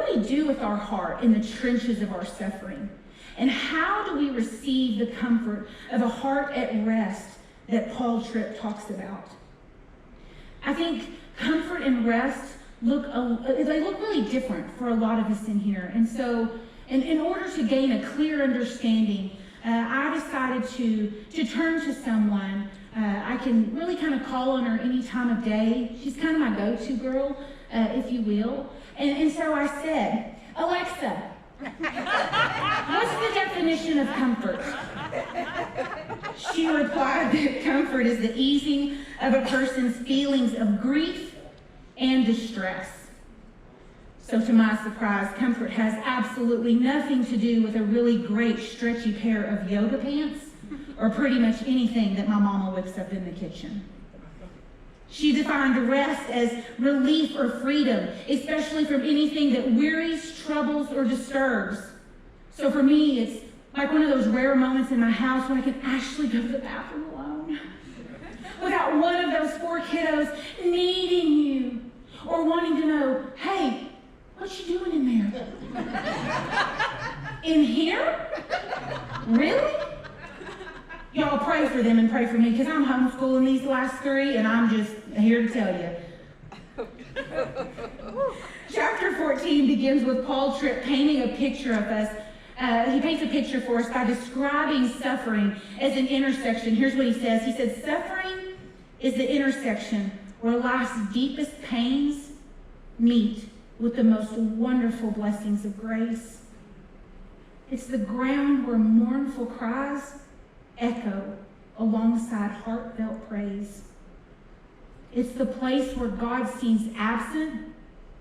we do with our heart in the trenches of our suffering? And how do we receive the comfort of a heart at rest that Paul Tripp talks about? I think comfort and rest look really different for a lot of us in here. And so in order to gain a clear understanding, I decided to turn to someone. I can really kind of call on her any time of day. She's kind of my go-to girl, if you will. And so I said, Alexa, what's the definition of comfort? She replied that comfort is the easing of a person's feelings of grief and distress. So to my surprise, comfort has absolutely nothing to do with a really great stretchy pair of yoga pants or pretty much anything that my mama whips up in the kitchen. She defined rest as relief or freedom, especially from anything that wearies, troubles, or disturbs. So for me, it's like one of those rare moments in my house when I can actually go to the bathroom alone without one of those 4 kiddos needing you or wanting to know, hey, what you doing in there? In here? Really? Y'all pray for them and pray for me because I'm homeschooling these last 3 and I'm just here to tell you. Chapter 14 begins with Paul Tripp painting a picture of us. He paints a picture for us by describing suffering as an intersection. Here's what he says. He said, suffering is the intersection where life's deepest pains meet with the most wonderful blessings of grace. It's the ground where mournful cries echo alongside heartfelt praise. It's the place where God seems absent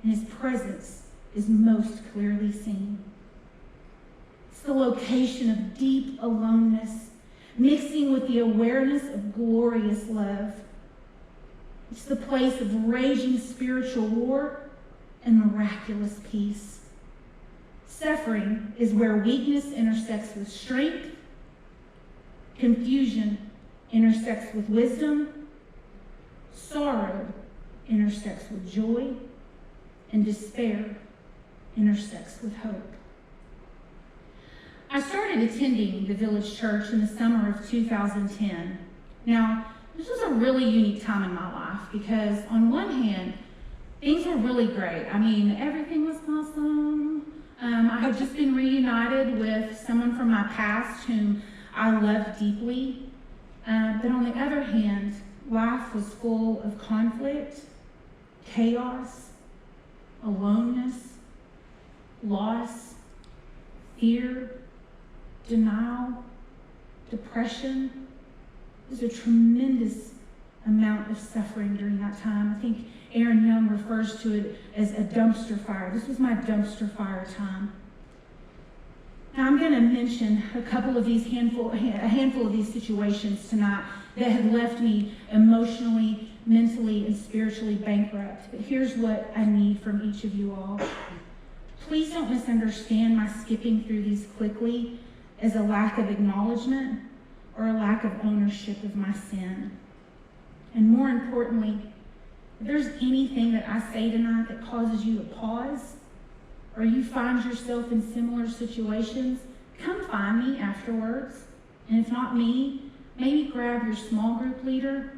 and his presence is most clearly seen. It's the location of deep aloneness, mixing with the awareness of glorious love. It's the place of raging spiritual war and miraculous peace. Suffering is where weakness intersects with strength, confusion intersects with wisdom, sorrow intersects with joy, and despair intersects with hope. I started attending the Village Church in the summer of 2010. Now, this was a really unique time in my life because on one hand, things were really great. I mean, everything was awesome. I had just been reunited with someone from my past whom I loved deeply. But on the other hand, life was full of conflict, chaos, aloneness, loss, fear, denial, depression. There's a tremendous amount of suffering during that time. I think Aaron Young refers to it as a dumpster fire. This was my dumpster fire time. Now I'm going to mention a handful of these situations tonight that have left me emotionally, mentally, and spiritually bankrupt. But here's what I need from each of you all. Please don't misunderstand my skipping through these quickly as a lack of acknowledgement or a lack of ownership of my sin. And more importantly, if there's anything that I say tonight that causes you to pause, or you find yourself in similar situations, come find me afterwards. And if not me, maybe grab your small group leader